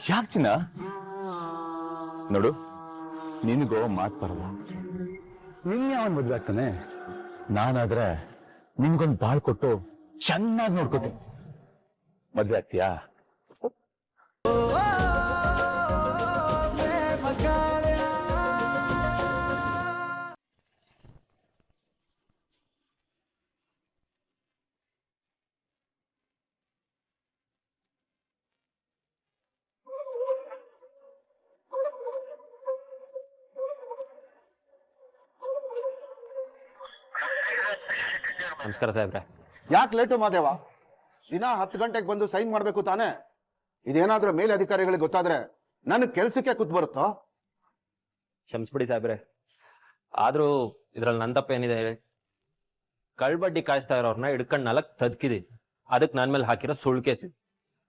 ಯಾಕೆ ಚಿನ್ನ ನೋಡು, ನಿನಗೋ ಮಾತು ಬರಲ್ಲ. ನಿನ್ನೆ ಅವನ್ ಮದ್ವೆ ಆಗ್ತಾನೆ. ನಾನಾದ್ರೆ ನಿನ್ಗೊಂದು ಬಾಳ್ ಕೊಟ್ಟು ಚೆನ್ನಾಗಿ ನೋಡ್ಕೋತೀನಿ. ಮದ್ವೆ ಆಗ್ತೀಯಾ? ನಮಸ್ಕಾರ ಸಾಹೇಬ್ರೆ. ಯಾಕೆ ಲೇಟು ಮಾದೇವ? ದಿನ 10 ಗಂಟೆಗೆ ಬಂದು ಸೈನ್ ಮಾಡ್ಬೇಕು ತಾನೆ? ಇದೇನಾದ್ರೂ ಮೇಲೆ ಅಧಿಕಾರಿಗಳಿಗೆ ಗೊತ್ತಾದ್ರೆ ನನ್ನ ಕೆಲ್ಸಕ್ಕೆ ಕೂತ್ ಬರುತ್ತೋ? ಕ್ಷಮಿಸ್ಬಿಡಿ ಸಾಹೇಬ್ರೆ, ಆದ್ರೂ ಇದ್ರಲ್ಲಿ ನನ್ನ ತಪ್ಪೇನಿದೆ ಹೇಳಿ? ಕಳ್ಬಡ್ಡಿ ಕಾಯಿಸ್ತಾ ಇರೋರ್ನ ಹಿಡ್ಕೊಂಡು 4 ತದ್ಕಿದೀನಿ. ಅದಕ್ಕೆ ನನ್ನ ಮೇಲೆ ಹಾಕಿರೋ ಸುಳ್ಳು ಕೇಸ್ ಇದು.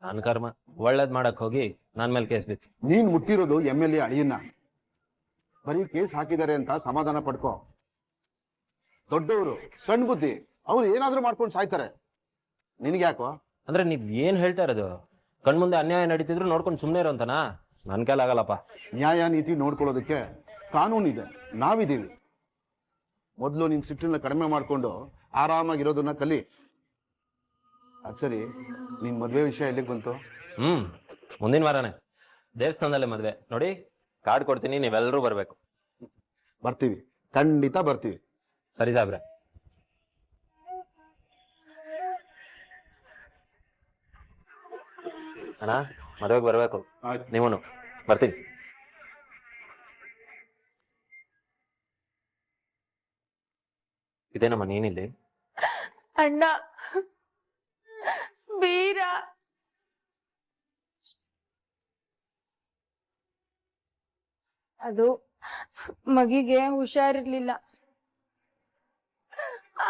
ನನ್ನ ಕರ್ಮ. ಒಳ್ಳೇದ್ ಮಾಡಕ್ ಹೋಗಿ ನನ್ನ ಮೇಲೆ ಕೇಸ್ ಬಿತ್ತು. ನೀನ್ ಮುಟ್ಟಿರೋದು MLA ಅಳಿಯನ್ನ. ಬರೀ ಕೇಸ್ ಹಾಕಿದ್ದಾರೆ ಅಂತ ಸಮಾಧಾನ ಪಡ್ಕೋ. ದೊಡ್ಡವರು ಸಣ್ಣ ಬುದ್ಧಿ, ಅವ್ರು ಏನಾದ್ರೂ ಮಾಡ್ಕೊಂಡು ಸಾಯ್ತಾರೆ. ನಿನ್ಗೆ ಯಾಕೋ? ಅಂದ್ರೆ ನೀವ್ ಏನ್ ಹೇಳ್ತಾ ಇರೋದು? ಕಣ್ಮುಂದೆ ಅನ್ಯಾಯ ನಡೀತಿದ್ರು ನೋಡ್ಕೊಂಡು ಸುಮ್ಮನೆ ಇರೋ ಅಂತನಾ? ನನ್ ಕೈಲಾಗಲ್ಲಪ್ಪ. ನ್ಯಾಯ ನೀತಿ ನೋಡ್ಕೊಳ್ಳೋದಕ್ಕೆ ಕಾನೂನಿದೆ, ನಾವಿದ್ದೀವಿ. ಮೊದಲು ನಿನ್ ಸಿಟ್ಟನ್ನ ಕಡಿಮೆ ಮಾಡ್ಕೊಂಡು ಆರಾಮಾಗಿರೋದನ್ನ ಕಲಿ. ಸರಿ, ನಿನ್ ಮದ್ವೆ ವಿಷಯ ಎಲ್ಲಿಗೆ ಬಂತು? ಮುಂದಿನ ವಾರನೇ ದೇವಸ್ಥಾನದಲ್ಲೇ ಮದ್ವೆ. ನೋಡಿ, ಕಾರ್ಡ್ ಕೊಡ್ತೀನಿ, ನೀವೆಲ್ಲರೂ ಬರ್ಬೇಕು. ಬರ್ತೀವಿ, ಖಂಡಿತ ಬರ್ತೀವಿ. ಸರಿ ಸಾಬ್ರೆ. ಅಣ್ಣ, ಮದುವೆಗೆ ಬರ್ಬೇಕು. ನೀವನು ಬರ್ತೀನಿ. ಇದೇನಮ್ಮ ನೀನಿಲ್ಲಿ? ಅಣ್ಣ, ಬೀರ ಅದು ಮಗಿಗೆ ಹುಷಾರಿರ್ಲಿಲ್ಲ.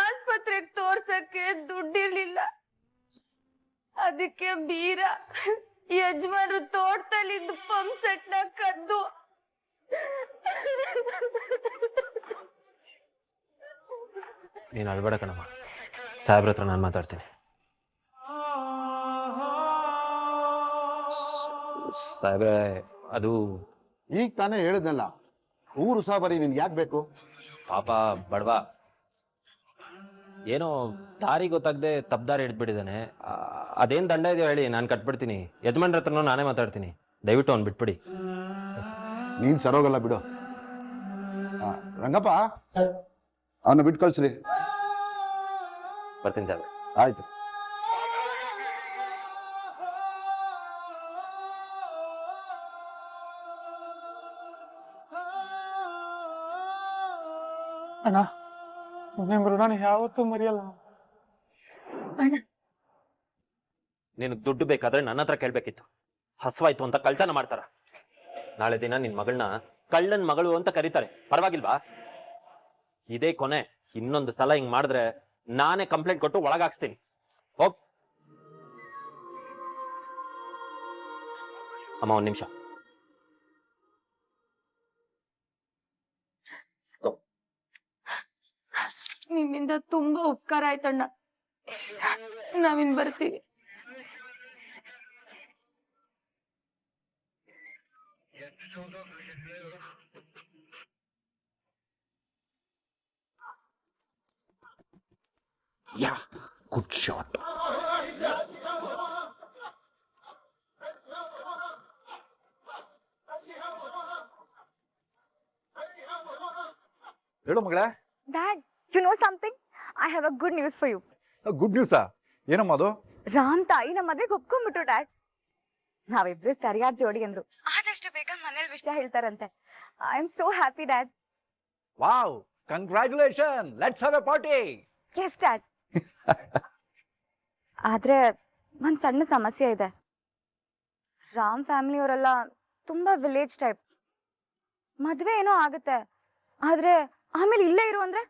ಆಸ್ಪತ್ರೆಗೆ ತೋರ್ಸಕ್ಕೆ ದುಡ್ಡಿರ್ಲಿಲ್ಲ. ಅದಕ್ಕೆ ಬೀರ ಯಜಮಾನ್ರು ತೋಟದಲ್ಲಿದ್ದು ಪಂಪ್ ಸೆಟ್ನ ಕದ್ದು ನೀನು ಅಳ್ಬೇಡ ಕಣಮ್ಮ. ಸಾಹೇಬ್ರ ಹತ್ರ ನಾನು ಮಾತಾಡ್ತೀನಿ. ಸಾಹೇಬ್ರೆ, ಅದು ಈಗ ತಾನೇ ಹೇಳಿದ್ನಲ್ಲ, ಊರು ಸಾಬರಿ ನಿನ್ಗೆ ಯಾಕೆ ಬೇಕು? ಪಾಪ ಬಡವ ಏನೋ ದಾರಿ ಗೊತ್ತಾಗದೆ ತಪ್ಪದಾರಿ ಹಿಡ್ಬಿಟ್ಟಿದ್ದಾನೆ. ಅದೇನು ದಂಡ ಇದೆಯೋ ಹೇಳಿ, ನಾನು ಕಟ್ಬಿಡ್ತೀನಿ. ಯಜಮಾನ್ರ ಹತ್ರನೂ ನಾನೇ ಮಾತಾಡ್ತೀನಿ. ದಯವಿಟ್ಟು ಅವ್ನು ಬಿಟ್ಬಿಡಿ. ನೀನ್ ಸರೋಗಲ್ಲ ಬಿಡು. ರಂಗಪ್ಪ, ಅವನ್ನ ಬಿಟ್ಟು ಕಳ್ಸ್ರಿ. ಬರ್ತೀನಿ ಸಾಹೇಬ್ರೆ. ಆಯ್ತು. ಅಣ್ಣ, ನಿಮ್ ಋಣನ ಯಾವತ್ತೂ ಮರೆಯಲ್ಲ. ನಿನಗೆ ದುಡ್ಡು ಬೇಕಾದ್ರೆ ನನ್ನ ಹತ್ರ ಕೇಳ್ಬೇಕಿತ್ತು. ಹಸ್ವಾಯ್ತು ಅಂತ ಕಳ್ತನ ಮಾಡ್ತಾರ. ನಾಳೆ ದಿನ ನಿನ್ ಮಗಳನ್ನ ಕಳ್ಳನ್ ಮಗಳು ಅಂತ ಕರೀತಾರೆ. ಪರವಾಗಿಲ್ವಾ? ಇದೇ ಕೊನೆ. ಇನ್ನೊಂದು ಸಲ ಹಿಂಗ್ ಮಾಡಿದ್ರೆ ನಾನೇ ಕಂಪ್ಲೇಂಟ್ ಕೊಟ್ಟು ಒಳಗಾಕ್ಸ್ತೀನಿ. ಹೋಗ್ ಅಮ್ಮ, 1 ನಿಮಿಷ. ನಿಮ್ಮಿಂದ ತುಂಬಾ ಉಪಕಾರ ಆಯ್ತಣ್ಣ. ನಾವಿನ್ ಬರ್ತೀವಿ. ಯಾ, ಗುಡ್ ಶಾಟ್. ಹೇಳು ಮಗಳೇ. Dad, you know something? I have a good news for you. Good ನ್ಯೂಸಾ? ಏನಮ್ಮ ಅದು? ರಾಮ್ ತಾಯಿ ನಮ್ಮ ಮದ್ವೆಗೆ ಒಪ್ಕೊಂಡ್ಬಿಟ್ರು ಡ್ಯಾಡ್. ನಾವಿಬ್ರು ಸರಿಯಾದ ಜೋಡಿ ಅಂದ್ರು. ಆದಷ್ಟು ಬೇಗ ಮನೇಲಿ ವಿಷಯ ಹೇಳ್ತಾರಂತೆ. I am so happy dad. Wow, congratulation. Let's have a party. Yes dad. ಆದ್ರೆ ಒಂದ್ ಸಣ್ಣ ಸಮಸ್ಯೆ ಇದೆ. ರಾಮ್ ಫ್ಯಾಮಿಲಿ ಅವರೆಲ್ಲ ತುಂಬಾ ವಿಲೇಜ್ ಟೈಪ್. ಮದ್ವೆ ಏನೋ ಆಗುತ್ತೆ, ಆದ್ರೆ ಆಮೇಲೆ ಇಲ್ಲೇ ಇರು ಅಂದ್ರೆ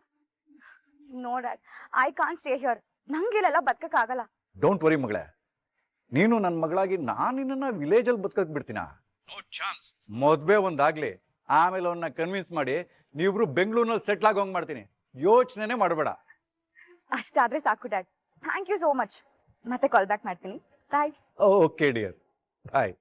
no dad, I can't stay here. ನಂಗಿಲ್ಲೆಲ್ಲ ಬದುಕಕ್ ಆಗಲ್ಲ. ಡೋಂಟ್ ವರಿ ಮಗಳೇ, ನೀನು ನನ್ನ ಮಗಳಾಗಿ ನಾನು ನಿನ್ನ ವಿಲೇಜ್ ಅಲ್ಲಿ ಬದುಕಕ್ ಬಿಡ್ತೀನ? ಮದ್ವೆ ಒಂದಾಗ್ಲಿ, ಆಮೇಲೆ ಅವನ್ನ ಕನ್ವಿನ್ಸ್ ಮಾಡಿ ನೀವಿಬ್ರು ಬೆಂಗಳೂರಿನಲ್ಲಿ ಸೆಟ್ಲ್ ಆಗೋಂಗ್ ಮಾಡ್ತೀನಿ. ಯೋಚನೆ ಮಾಡಬೇಡ. ಅಷ್ಟಾದ್ರೆ ಸಾಕು dad. Thank you so much. ಮತ್ತೆ ಕಾಲ್ ಬ್ಯಾಕ್ ಮಾಡ್ತೀನಿ. ಬಾಯ್. ಓಕೆ ಡಿಯರ್, ಬಾಯ್.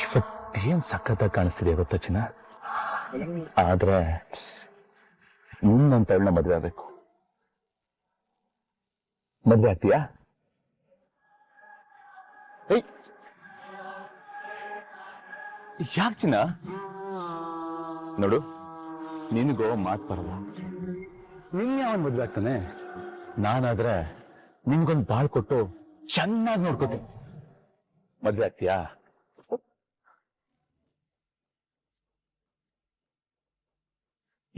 ಇವತ್ತೇನ್ ಸಖತ್ತಾಗಿ ಕಾಣಿಸ್ತಿದೆ ಗೊತ್ತಾ ಚಿನ್ನ? ಆದ್ರೆ ಇನ್ನೊಂದು ತಳ್ಳ ಮದ್ವೆ ಆಗ್ಬೇಕು. ಮದ್ವೆ ಆಗ್ತೀಯಾ? ಯಾಕೆ ಚಿನ್ನ? ನೋಡು, ನಿನಗೋ ಮಾತು ಬರಲ್ಲ. ನಿನ್ಯಾವನ್ ಮದ್ವೆ ಆಗ್ತಾನೆ? ನಾನಾದ್ರೆ ನಿನ್ಗೊಂದು ಬಾಳ್ ಕೊಟ್ಟು ಚೆನ್ನಾಗಿ ನೋಡ್ಕೋತೀನಿ. ಮದ್ವೆ ಆಗ್ತೀಯಾ?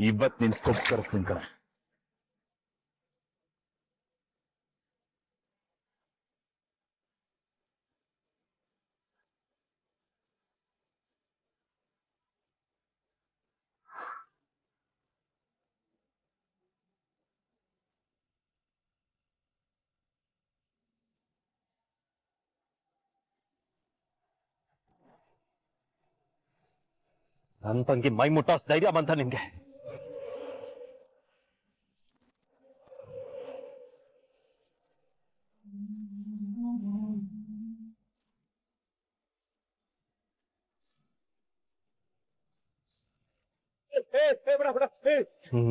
ಇವತ್ ನಿನ್ ಕೊಟ್ಟು ಕರೆಸ್ತೀನಿ ಕಣ. ನನ್ ತಂಗಿ ಮೈ ಮುಟ್ಟೋ ಧೈರ್ಯ ಬಂತ ನಿಮ್ಗೆ?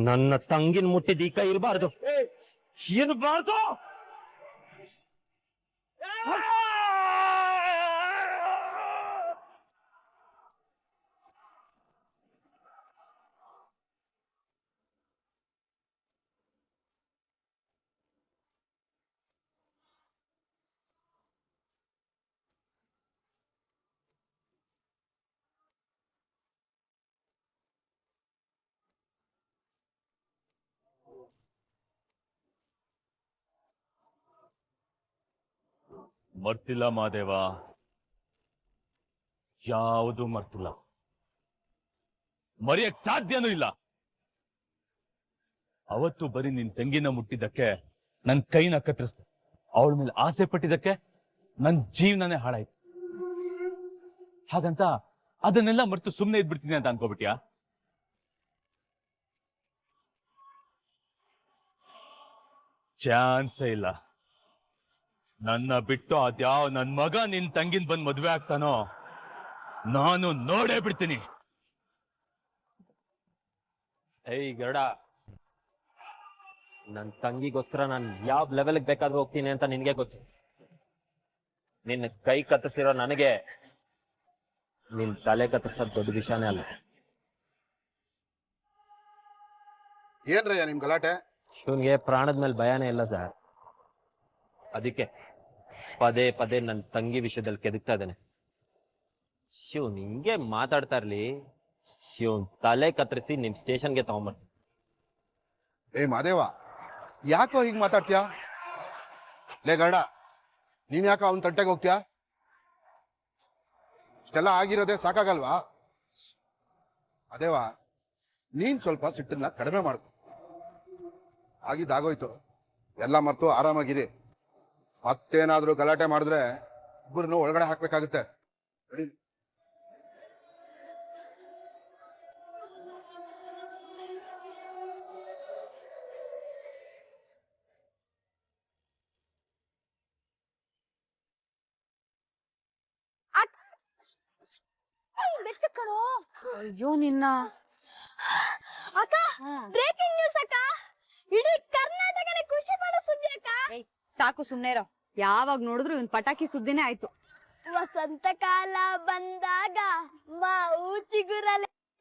ನನ್ನ ತಂಗಿನ ಮುಟ್ಟಿದ ಈ ಕೈ ಇರಬಾರ್ದು, ಇರಬಾರ್ದು. ಮರ್ತಿಲ್ಲ ಮಾದೇವ, ಯಾವುದು ಮರ್ತಿಲ್ಲ. ಮರೆಯಕ್ ಸಾಧ್ಯನೂ ಇಲ್ಲ. ಅವತ್ತು ಬರೀ ನಿನ್ ತಂಗಿನ ಮುಟ್ಟಿದ್ದಕ್ಕೆ ನನ್ ಕೈನ ಕತ್ತರಿಸ್ದೆ. ಅವಳ ಮೇಲೆ ಆಸೆ ಪಟ್ಟಿದ್ದಕ್ಕೆ ನನ್ ಜೀವನನೇ ಹಾಳಾಯ್ತು. ಹಾಗಂತ ಅದನ್ನೆಲ್ಲ ಮರೆತು ಸುಮ್ಮನೆ ಇದ್ಬಿಡ್ತೀನಿ ಅಂತ ಅನ್ಕೋಬಿಟ್ಯಾ? ಚಾನ್ಸೇ ಇಲ್ಲ. ನನ್ನ ಬಿಟ್ಟು ಅದ್ಯಾವ ನನ್ ಮಗ ನಿನ್ ತಂಗಿನ್ ಬಂದ್ ಮದ್ವೆ ಆಗ್ತಾನೋ ನಾನು ನೋಡೇ ಬಿಡ್ತೀನಿ. ಏಯ್ ಗರುಡ, ನನ್ ತಂಗಿಗೋಸ್ಕರ ನಾನು ಯಾವ ಲೆವೆಲ್ಗೆ ಬೇಕಾದ್ರೂ ಹೋಗ್ತೀನಿ ಅಂತ ನಿನ್ಗೆ ಗೊತ್ತು. ನಿನ್ನ ಕೈ ಕತ್ತರಿಸಿರೋ ನನಗೆ ನಿನ್ ತಲೆ ಕತ್ತರಿಸೋದು ದೊಡ್ಡ ವಿಷಯನೇ ಅಲ್ಲ. ಏನ್ರಯ್ಯ ನಿಮ್ ಗಲಾಟೆ? ಇವನ್ಗೆ ಪ್ರಾಣದ ಮೇಲೆ ಭಯನೇ ಇಲ್ಲ ಸರ್. ಅದಕ್ಕೆ ಪದೇ ಪದೇ ನನ್ನ ತಂಗಿ ವಿಷಯದಲ್ಲಿ ಕೆದಕ್ತಾ ಇದ್ದಾನೆ. ಶಿವ್ ನಿಂಗೆ ಮಾತಾಡ್ತಾ ಇರ್ಲಿ, ಶಿವ್ ತಲೆ ಕತ್ತರಿಸಿ ನಿಮ್ ಸ್ಟೇಷನ್ಗೆ ತಗೊಂಡ್ಬರ್ತೀನಿ. ಏ ಮಾದೇವ, ಯಾಕೋ ಹೀಗ್ ಮಾತಾಡ್ತೀಯ? ಲೇ ಗರುಡ, ನೀನ್ ಯಾಕೋ ಅವನ್ ತಟ್ಟೆಗೆ ಹೋಗ್ತೀಯಾ? ಇಷ್ಟೆಲ್ಲ ಆಗಿರೋದೇ ಸಾಕಾಗಲ್ವಾ? ಅದೇವಾ, ನೀನ್ ಸ್ವಲ್ಪ ಸಿಟ್ಟನ್ನ ಕಡಿಮೆ ಮಾಡ್ಕೊ. ಆಗಿದ್ದಾಗೋಯ್ತು, ಎಲ್ಲ ಮರ್ತು ಆರಾಮಾಗಿರಿ. ಮತ್ತೇನಾದ್ರೂ ಗಲಾಟೆ ಮಾಡಿದ್ರೆ ಇಬ್ಬರನ್ನು ಒಳಗಡೆ ಹಾಕ್ಬೇಕಾಗುತ್ತೆ. ಅಯ್ಯೋ ನಿನ್ನ. ಅಕ್ಕ, ಬ್ರೇಕಿಂಗ್ ನ್ಯೂಸ್ ಅಕ್ಕ. ಇಡೀ ಕರ್ನಾಟಕನೇ ಖುಷಿ ಪಡೋ ಸುದ್ದಿ ಅಕ್ಕ. ಸಾಕು ಸುಮ್ನೆ ಇರೋ. ಯಾವಾಗ ನೋಡಿದ್ರು ಇವ್ನ್ ಪಟಾಕಿ ಸುದ್ದಿನೇ ಆಯ್ತು. ವಸಂತ ಕಾಲ ಬಂದಾಗ ಮಾವು ಚಿಗುರಲೆ